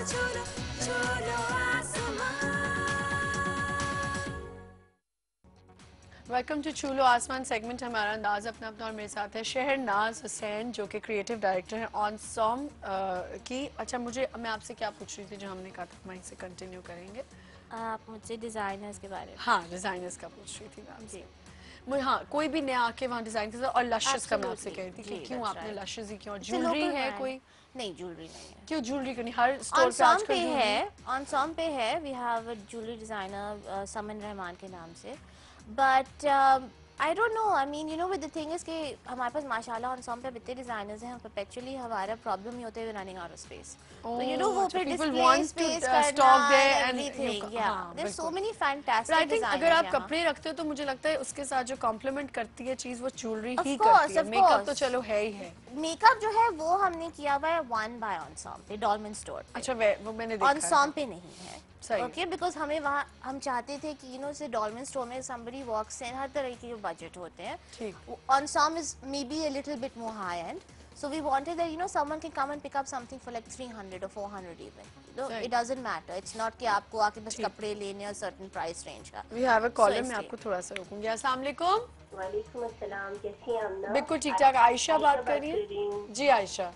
चलो चलो आसमान। वेलकम टू चूलो आसमान सेगमेंट। हमारा अंदाज अपना अपना और मेरे साथ है शहरनाज हुसैन जो कि क्रिएटिव डायरेक्टर हैं ऑनसॉम की। अच्छा, मैं आपसे क्या पूछ रही थी जो हमने कहा था वहीं से कंटिन्यू करेंगे। आप मुझे डिज़ाइनर्स के बारे में। हाँ, डिज़ाइनर्स का पूछ रही थी मैं आपसे। मुझे हाँ, कोई भी नया आके वहाँ डिज़ाइन कर, और लशेस का मैं आपसे कह रही थी कि क्यों आपने लशेस ही क्यों, ज्वेलरी है कोई? नहीं, ज्वेलरी नहीं है। क्यों ज्वेलरी क्यों नहीं? हर स्टोर पे ऑनसॉम आजकल ऑनसॉम पे है। We have a jewellery designer Saman Rahman के नाम से, but I don't know, I mean you know with the thing is कि हमारे पास माशाल्लाह ऑनसॉम पे इतने डिजाइनर्स हैं, परपेचुअली हमारा प्रॉब्लम ही होता है रनिंग आउट ऑफ स्पेस। तो यू नो वो फिर डिस्प्ले स्पेस करना एंड एवरीथिंग, या there are so many fantastic designers. अगर आप कपड़े रखते हो तो मुझे लगता है उसके साथ जो कॉम्प्लीमेंट करती है चीज वो ज्वेलरी ही करती है। मेकअप तो चलो है ही है। मेकअप जो है वो हमने किया हुआ है वन बाय ऑनसॉम पे, डॉलमेन स्टोर पे। अच्छा, वो मैंने देखा है। ऑनसॉम पे नहीं है। ओके, बिकॉज हमें वहाँ हम चाहते थे कि यू नो से डॉलमेन स्टोर में somebody walks in, हर तरह के जो बजट होते हैं, ठीक। ऑनसॉम is may be a little bit more high end, so we wanted that you know someone can come and pick up something for like 300 or 400 even. So it doesn't matter, it's not कि आपको आके बस कपड़े लेने और certain price range का। We have a caller, मैं आपको थोड़ा सा रोकूंगी। अस्सलाम वालेकुम। वालेकुम अस्सलाम, कैसी हैं आमना? बिल्कुल ठीक ठाक। आयशा बात कर रही है जी। आयशा,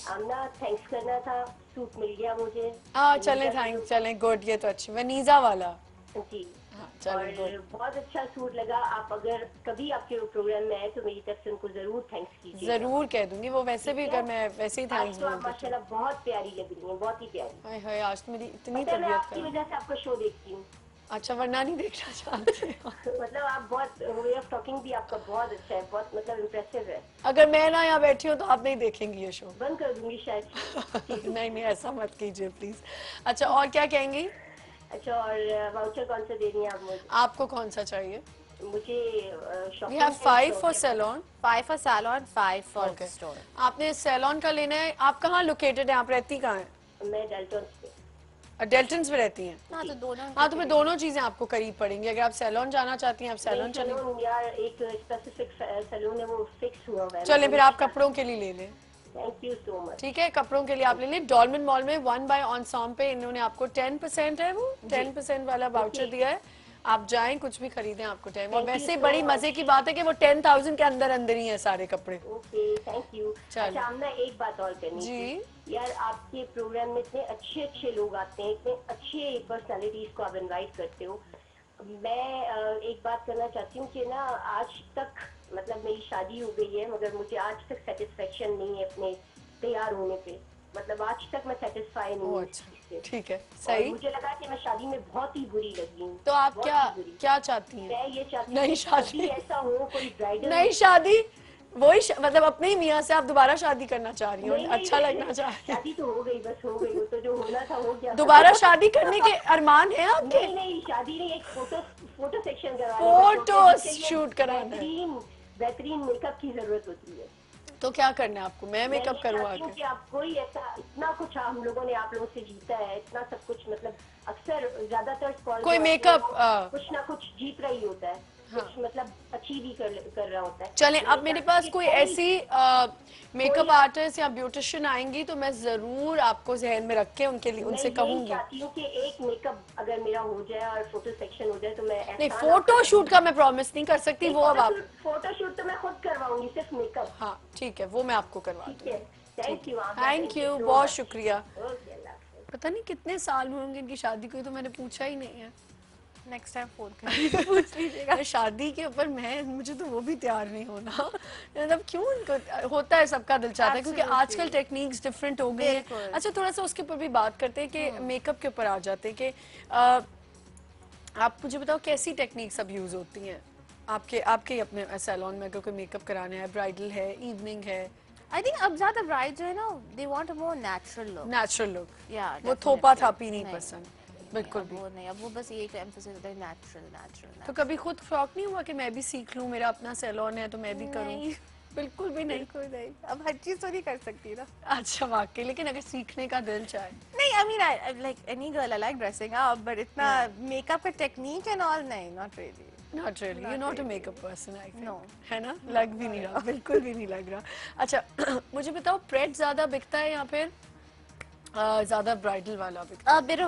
आमना थैंक्स करना था, सूट मिल गया मुझे। हाँ चलें गुड। ये तो अच्छी वनीजा वाला जी। हाँ, और बहुत अच्छा सूट लगा। आप अगर कभी आपके प्रोग्राम में आए तो मेरी तरफ से उनको जरूर थैंक्स कीजिए। जरूर कह दूंगी। वो वैसे भी अगर मैं वैसे ही थैंक्स बोल दूंगी। माशाल्लाह बहुत प्यारी लग रही हैं, बहुत ही प्यारी। हाय हाय, आज तो मेरी इतनी मैं तबीयत आपकी वजह से आपका शो देखती हूँ। अच्छा, वरना नहीं देखना चाहते मतलब आप बहुत वे ऑफ टॉकिंग भी आपका बहुत अच्छा है, बहुत मतलब इम्प्रेसिव है। अगर मैं ना यहाँ बैठी हूँ तो आप नहीं देखेंगी ये शो। बंद कर दूंगी शायद। नहीं ऐसा मत कीजिए प्लीज। अच्छा, और क्या कहेंगी? अच्छा, और वाउचर कौन सा दे रही हैं आप मुझे? आपको कौन सा चाहिए? मुझे We have 5 for salon, 5 for salon, 5 for store. आपने सैलॉन का लेना है। आप कहाँ लोकेटेड हैं? आप रहती कहाँ हैं? मैं डेल्टन पे। डेल्टन्स में रहती हैं? हाँ, तो फिर दोनों चीजें आपको करीब पड़ेंगी। अगर आप सैलून जाना चाहती हैं आप सैलून चलें। यार एक स्पेसिफिक सैलून है वो फिक्स हुआ है। चलें फिर आप कपड़ों के लिए ले लें। Thank you so much. ठीक है, कपड़ों के लिए आप ले लें। डॉलमेन मॉल में 1 बाय ऑनसॉम पे इन्होंने आपको 10% है, वो 10% वाला वाउचर दिया है। आप जाएं कुछ भी खरीदें आपको 10। और वैसे बड़ी मजे की बात है कि वो 10,000 के अंदर अंदर ही है सारे कपड़े। Okay, thank you. अच्छा, हमने एक बात और करनी जी। यार, आपके प्रोग्राम में इतने अच्छे अच्छे लोग आते हैं, इतने अच्छे पर्सनालिटीज को आप इनवाइट करते हो। मैं एक बात करना चाहती हूँ कि ना आज तक मतलब मेरी शादी हो गई है मगर मुझे आज तक सेटिस्फेक्शन नहीं है अपने तैयार होने पे। मतलब आज तक मैं सेटिस्फाई नहीं हूँ। अच्छा, ठीक है, सही। मुझे लगा कि मैं शादी में बहुत ही बुरी लगी हूँ। तो आप क्या चाहती हैं? मैं ये चाहती हूँ नई शादी ऐसा हो, कोई ब्राइडल नई शादी, वही मतलब अपने ही मियाँ से आप दोबारा शादी करना चाह रही हो? अच्छा लगना चाह रही? शादी तो हो गई, बस हो गई, वो तो जो होना था हो गया। दोबारा शादी करने के अरमान है आपके? नहीं, शादी नहीं, एक फोटो सेक्शन करवाना, फोटो शूट कराना है। बेहतरीन मेकअप की जरूरत होती है। तो क्या करना है आपको? मैं मेकअप करूँ आके? कि आप कोई ऐसा इतना कुछ हम लोगों ने आप लोगों से जीता है, इतना सब कुछ, मतलब अक्सर ज्यादातर कोई मेकअप कुछ ना कुछ जीत रही होता है। हाँ। कुछ मतलब अचीव ही कर रहा होता है। चलें, अब मेरे पास कोई ऐसी मेकअप आर्टिस्ट या ब्यूटिशियन आएंगी तो मैं जरूर आपको जहन में रख के उनसे कहूंगी। चाहती हूँ कि एक मेकअप अगर मेरा हो जाए और फोटो सेक्शन हो जाए तो मैं नहीं, फोटो शूट का मैं प्रॉमिस नहीं कर सकती। वो अब आप फोटो शूट तो मैं खुद करवाऊंगी, सिर्फ मेकअप। हाँ ठीक है, वो मैं आपको करवा दूंगी। थैंक यू, बहुत शुक्रिया। पता नहीं कितने साल हुए होंगे इनकी शादी को, तो मैंने पूछा ही नहीं है। नेक्स्ट टाइम फोन करके पूछ लीजिएगा। शादी के ऊपर मुझे तो वो भी तैयार नहीं होना। मतलब क्यों उनको होता है, सबका दिल चाहता है, क्योंकि आजकल टेक्निक्स डिफरेंट हो गई है। अच्छा, थोड़ा सा उसके ऊपर भी बात करते हैं कि मेकअप के ऊपर आ जाते हैं कि आप मुझे बताओ कैसी टेक्निक्स अब यूज होती हैं आपके अपने सैलून में? अगर कोई मेकअप कराना है, ब्राइडल है, इवनिंग है। आई थिंक अब ज्यादा ब्राइड जो है ना, they want a more natural look. वो थोपा थापी नहीं पसंद बिल्कुल भी। वो नहीं, अब वो बस ये एम्फेसिस होता है नेचुरल। तो कभी खुद शौक नहीं हुआ कि मैं भी सीख लूं, मेरा अपना सैलून है तो मैं भी करूं? बिल्कुल भी नहीं। अब हर चीज तो नहीं कर सकती ना। अच्छा, वाकई। लेकिन अगर सीखने का दिल चाहे? नहीं, I mean I like any girl, I like dressing up, but इतना मेकअप का टेक्निक एंड ऑल नहीं, not really. You're not a makeup person, I think. No. है ना? लग भी नहीं रहा, बिल्कुल भी नहीं लग रहा। अच्छा, मुझे बताओ, प्रेड ज्यादा बिकता है या फिर ज्यादा ब्राइडल वाला भी? Bit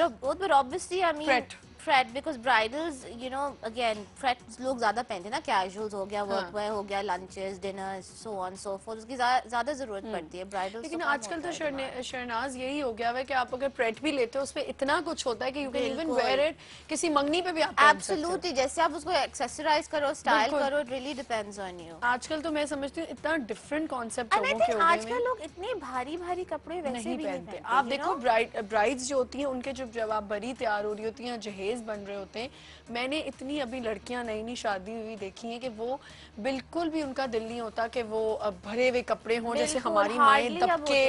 of both, but obviously, I mean, Fred, because bridals, you know, again, Fred लोग ज़्यादा पहनते हैं ना, casuals हो गया, workwear हो गया, lunches, dinners, so on, so forth, उसकी ज़्यादा ज़रूरत पड़ती है bridals। लेकिन आजकल तो शहनाज यही हो गया है कि आप अगर प्रेट भी लेते हो उसमें इतना कुछ होता है कि you can even wear it, किसी मंगनी पे भी आप पहन सकते हो। Absolutely, जैसे आप उसको एक्सेसराइज करो, स्टाइल करो, it really depends on you। आजकल तो मैं समझती हूँ इतना डिफरेंट कॉन्सेप्ट And I लोगों के think हो गए आजकल लोग इतने भारी भारी कपड़े वैसे नहीं भी नहीं पहनते। पहनते। आप देखो ब्राइड्स जो होती हैं उनके जब आप बड़ी तैयार हो रही होती हैं, जहेज बन रहे होते हैं, मैंने इतनी अभी लड़कियां नई नई शादी हुई देखी हैं कि वो बिल्कुल भी उनका दिल नहीं होता कि वो भरे हुए कपड़े हों जैसे हमारी माएँ दबके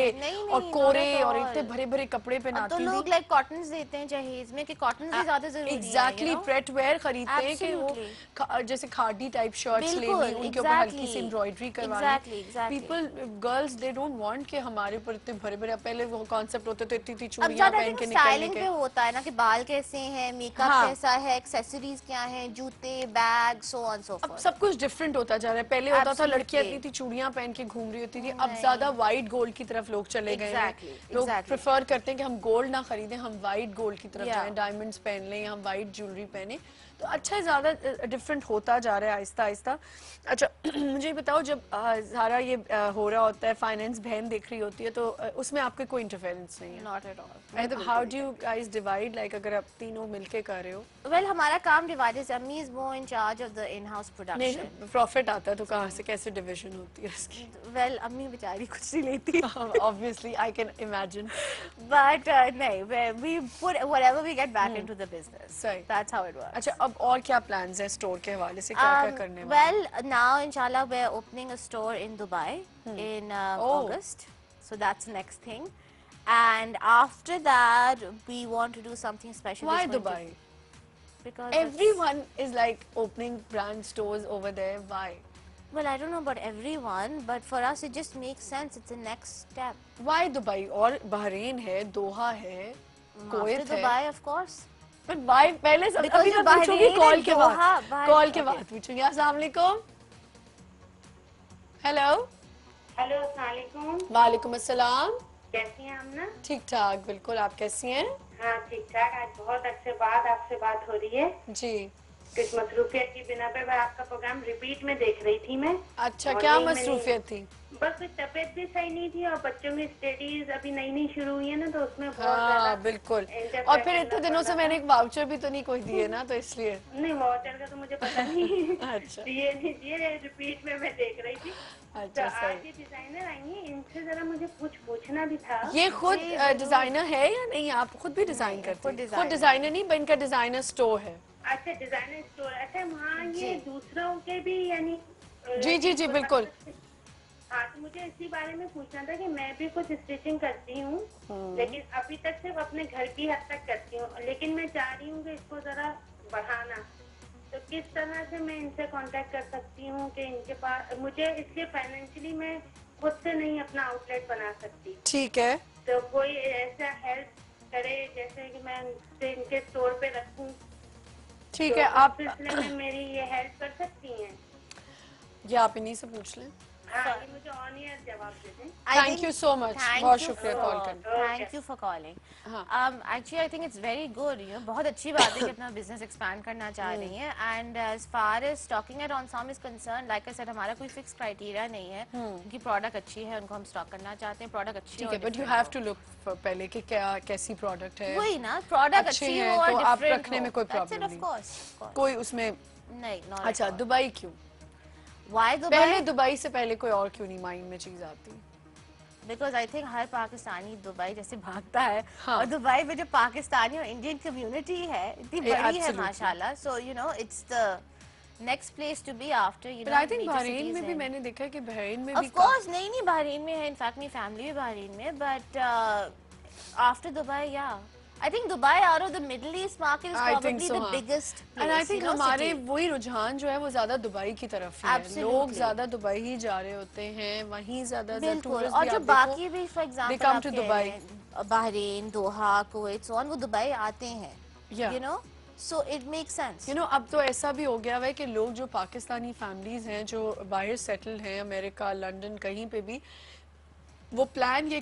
और कोरे और इतने भरे भरे कपड़े पहनाती तो थी। लोग लाइक कॉटन्स देते हैं जहेज में कि कॉटन भी ज्यादा जरूरी है। एग्जैक्टली, प्रेट वेयर खरीदते हैं कि वो जैसे खादी टाइप शर्ट्स ले ली, उनके ऊपर हल्की सी एम्ब्रॉयडरी करवा ली। People girls they don't want कि हमारे ऊपर इतने भरे भरे, पहले वो कॉन्सेप्ट होते थे इतनी चूड़ियां पहन के निकलने के। पे होता है ना कि बाल कैसे हैं, मेकअप कैसा है, एक्सेसरीज क्या है, जूते, bag, so on so fourth. अब सब कुछ डिफरेंट होता जा रहा है। पहले होता था लड़कियां इतनी चूड़ियां पहन के घूम रही होती थी, अब ज्यादा वाइट गोल्ड की तरफ लोग चले गए हैं। लोग प्रेफर करते हैं कि हम गोल्ड ना खरीदें, हम वाइट गोल्ड की तरफ जाएं, डायमंड्स पहन लें, हम वाइट ज्वेलरी पहने। तो अच्छा ज्यादा डिफरेंट होता जा रहा है आहिस्ता आहिस्ता। अच्छा मुझे बताओ, जब सारा ये हो रहा होता है, फाइनेंस बहन देख रही होती है, तो उसमें आपके कोई इंटरफेरेंस नहीं है? Not at all. How do you guys divide, like अगर आप तीनों मिलके कर रहे हो? वेल हमारा काम डिवाइड है, अम्मी is more in charge of the in house production. Profit आता है तो कहाँ से, कैसे डिविजन होती है इसकी? वेल अम्मी बेचारी कुछ नहीं लेती obviously I can imagine, but नहीं, we put whatever we get back into the business, सही, that's how it works। अच्छा अब और क्या प्लान्स हैं स्टोर के हवाले से, क्या क्या करने वाले? Well, now inshallah we're opening a store in Dubai in August, so that's the next thing, and after that we want to do something special. Why Dubai? Because everyone is like opening brand stores over there. Why? Well, I don't know about everyone, but for us it just makes sense. It's the next step. Why Dubai? और Bahrain है, दोहा है, Kuwait है। Dubai, of course. But why? पहले सब अभी मैं पूछूंगी call के बाद, कॉल के बाद पूछूंगी। अस्सलाम वालेकुम। हेलो। हेलो, अस्सलाम वालेकुम। वालेकुम अस्सलाम। कैसी हैं आमना? ठीक ठाक, बिल्कुल, आप कैसी हैं? हाँ ठीक ठाक। आज बहुत अच्छे बाद आपसे बात हो रही है जी। कुछ मसरूफियत की बिना पे मैं आपका प्रोग्राम रिपीट में देख रही थी मैं। अच्छा, क्या मसरूफियत थी? बस कुछ तबीयत भी सही नहीं थी और बच्चों की स्टडीज अभी नई नई शुरू हुई है ना, तो उसमें बहुत हाँ बिल्कुल। और फिर इतने दिनों से मैंने एक वाउचर भी तो नहीं कोई दिए ना, तो इसलिए। नहीं, वाउचर का तो मुझे पता नहीं। अच्छा, दिए नहीं दिए, रिपीट में मैं देख रही थी। अच्छा, तो आज ये डिजाइनर आई हैं, इनसे जरा मुझे कुछ पूछना भी था। ये खुद डिजाइनर है या नहीं? आप खुद भी डिजाइन करते हैं? खुद डिजाइनर नहीं, पर इनका डिजाइनर स्टोर है। अच्छा, डिजाइनर स्टोर। अच्छा, वहाँ ये दूसरों के भी यानी? जी जी जी बिल्कुल। हाँ, तो मुझे इसी बारे में पूछना था कि मैं भी कुछ स्टिचिंग करती हूँ, लेकिन अभी तक सिर्फ अपने घर की हद तक करती हूँ, लेकिन मैं चाह रही हूँ कि इसको जरा बढ़ाना। तो किस तरह से मैं इनसे कांटेक्ट कर सकती हूँ कि इनके पास, मुझे इसलिए फाइनेंशियली मैं खुद से नहीं अपना आउटलेट बना सकती। ठीक है, तो कोई ऐसा हेल्प करे जैसे कि मैं इनके स्टोर पे रखूँ। ठीक है, आप सिलसिले में मेरी ये हेल्प कर सकती हैं? ये आप इन्हीं से पूछ लें। हाँ, ये मुझे ऑन एयर जवाब दे दें। थैंक यू सो मच, बहुत शुक्रिया कॉल करने। Thank you for calling. Actually I think it's very good, you know, बहुत अच्छी बात है कि अपना बिजनेस एक्सपैंड करना चाह रही हैं। And as far as stocking at on some is concern, like I said, हमारा कोई फिक्स क्राइटेरिया नहीं है। उनकी प्रोडक्ट अच्छी है, उनको हम स्टॉक करना चाहते हैं, प्रोडक्ट अच्छी है, but you have to look पहले कि क्या कैसी प्रोडक्ट है। वही ना, प्रोडक्ट अच्छी है तो आप रखने में कोई प्रॉब्लम नहीं, कोई उसमें नहीं। अच्छा, दुबई क्यों? Why Dubai? पहले दुबई से पहले कोई और क्यों नहीं माइंड में चीज आती? Because I think her Pakistani Dubai जैसे भागता है, और दुबई में जो पाकिस्तानी और इंडियन कम्युनिटी है इतनी बड़ी है माशाल्लाह, so you know it's the next place to be after, you know. But I think Bahrain में भी मैंने देखा है कि बहरीन में भी of course नहीं बहरीन में है, इनफैक्ट मेरी फैमिली भी बहरीन में, but after Dubai, yeah. I think Dubai out of the Middle East market is probably the biggest place. And I think हमारे वही रुझान जो है वो ज्यादा दुबई की तरफ ही है। लोग ज्यादा दुबई ही जा रहे होते हैं, वहीं ज्यादा टूरिस्ट। और जो बाकी भी for example Bahrain, Doha, Kuwait, so on, वो दुबई आते हैं, you know, so it makes sense. You know, अब तो ऐसा भी हो गया है कि लोग जो पाकिस्तानी फैमिलीज हैं जो बाहर सेटल हैं, अमेरिका, लंदन, कहीं पे भी, वो प्लान ये